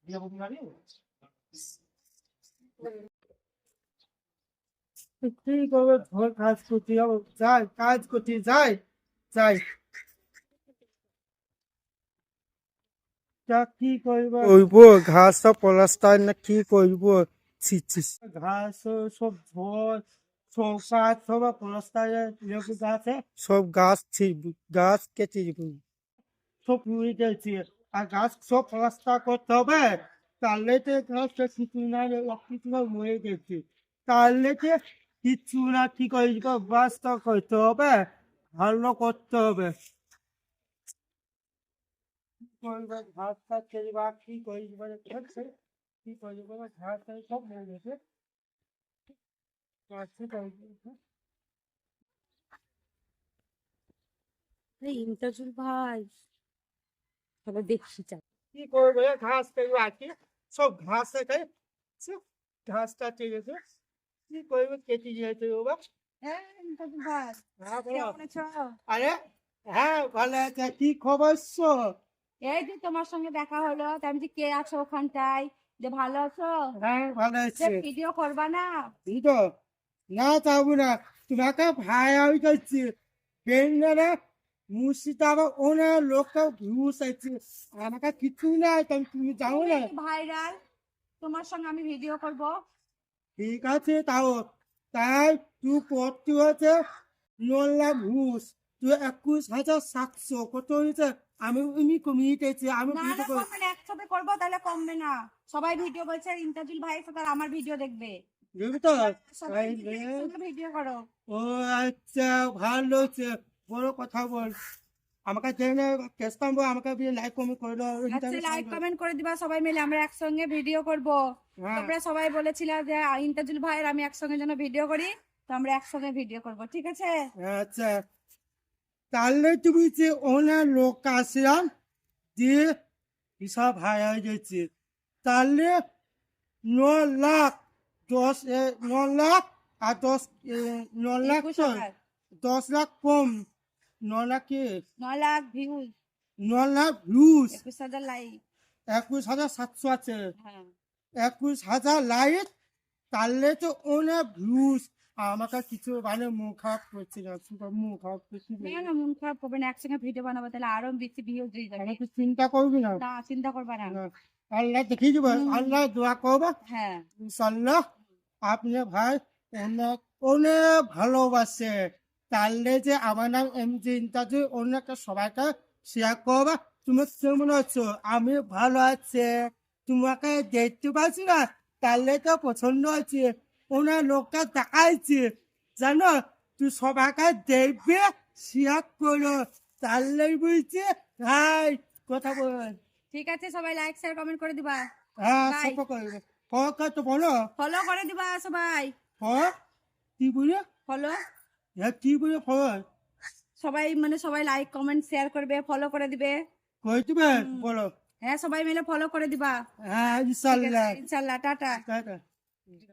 কি করবো, ঘর কাজ করতে যাবো, যাই কাজ করতে যাই যাই তা কি করবো, করবো ঘাস সব পলাস্তার না কি করবো, ঘাস সব ঝোল সব গাছ সব পলাস্তারে লেবু গাছে সব গাছ গাছ কেটে সব পুড়ে গেছে, আর গাছ সব পলাস্তা করতে হবে, তাহলে তো গাছটা কিছু না কিছু না মরে গেছে, তাহলে তো কিছু না ঠিক হয়ে যাবে, বাসটা করতে হবে, ভালো করতে হবে। কি করবে ঘাস টাস ছেড়ে বা কি করবে কি করবে ঘাস টাস সব মরে গেছে, ইন্টারজুল ভাই, চলো দেখি যাই। কি করবে ঘাস কেটে আর কি সব ঘাস খাই, ঘাসটা ঠিক আছে, কি করবে কেটে দিয়েছে বাবা। হ্যাঁ ইন্টারজুল ভাই, হ্যাঁ বলো। কেমন আছো? আরে হ্যাঁ ভালো আছে, কি খবর? এই যে তোমার সঙ্গে দেখা হলো, তা আমি যে কে আছো ওখানটায়, যে ভালো আছো? হ্যাঁ ভালো যে আছে। ভিডিও করবা না? তো না যাবো না, তোমাকে ভাই আমি করছি বেঙ্গারে মুর্শিদাবাদ অনেক লোকটা ঘুষ আছে, আমাকে কিছু নাই, তুমি যাও না। ভাইরাল, তোমার সঙ্গে আমি ভিডিও করব। ঠিক আছে তাও, তাই তুই করতে হচ্ছে 9 লাখ ঘুষ, তুই 21,700 কত হয়েছে, আমি এমনি কমিয়ে দিয়েছি, আমি না না, কমবে না, একসাথে করবো তাহলে কমবে না। সবাই ভিডিও বলছে ইন্টারজুল ভাই সাথে আর আমার ভিডিও দেখবে। বুঝলি তো। সবাই ভিডিও করো। ও আচ্ছা, ভালো হচ্ছে, বড় কথা বল, আমাকে জেনে কেসতাম আমাকে লাইক কমেন্ট করে দাও। আচ্ছা লাইক কমেন্ট করে দিবা, সবাই মিলে আমরা একসঙ্গে ভিডিও করব। হ্যাঁ তোমরা সবাই বলেছিলে যে ইন্টারজুল ভাই আর আমি একসঙ্গে যেন ভিডিও করি, তো আমরা একসঙ্গে ভিডিও করব, ঠিক আছে? আচ্ছা, তাহলে তুমি যে অনেক লোক আসলাম দিয়ে হিসাব হাই হয়ে যাচ্ছে, তাহলে 9 লাখ 9 লাখ আর 9 লাখ তো 21,000 10 লাখ কম, 9 লাখ কি 9 lakh views, 9 lakh views, 21,000 like. 21,700 আছে, হ্যাঁ 21,000 লাইক, তাহলে তো অনেক ভিউজ, আমাকে কিছু মানে মুখ খারাপ করছে না, মুখ খারাপ করছি না না, মন খারাপ করবে না, একসঙ্গে ভিডিও বানাবো তাহলে আরো বেশি ভিউজ দিয়ে যাবে। আমাকে চিন্তা করবি না, না চিন্তা করবা না। না, আল্লাহ দেখিয়ে দেবো, আল্লাহ দোয়া করবো হ্যাঁ ইনশাল্লাহ, আপনি ভাই অনেক অনেক ভালোবাসে, তাহলে যে আমার নাম এমজি ইন্টারভিউ অনেকটা সবাইকে শেয়ার করবা, তুমি কেমন আছো, আমি ভালো আছে, তোমাকে দেখতে পাচ্ছি না, তাহলে তো পছন্দ আছে, ওনার লোকটা দেখাইছে, জানো, তুই সবাইকে দেখবে শেয়ার করো, তাহলেই বুঝছে ভাই কথা বল। ঠিক আছে, সবাই লাইক শেয়ার কমেন্ট করে দিবা। হ্যাঁ Bye. সব করবে, তো বলো, ফলো করে দিবা সবাই। হ্যাঁ কি বলে, ফলো, হ্যাঁ কি বলে খবর সবাই মানে সবাই লাইক কমেন্ট শেয়ার করবে, ফলো করে দিবে। কই দিবে বলো। হ্যাঁ সবাই মিলে ফলো করে দিবা। হ্যাঁ ঠিক আছে, ইনশাল্লাহ। ইনশাল্লাহ, টাটা। টাটা।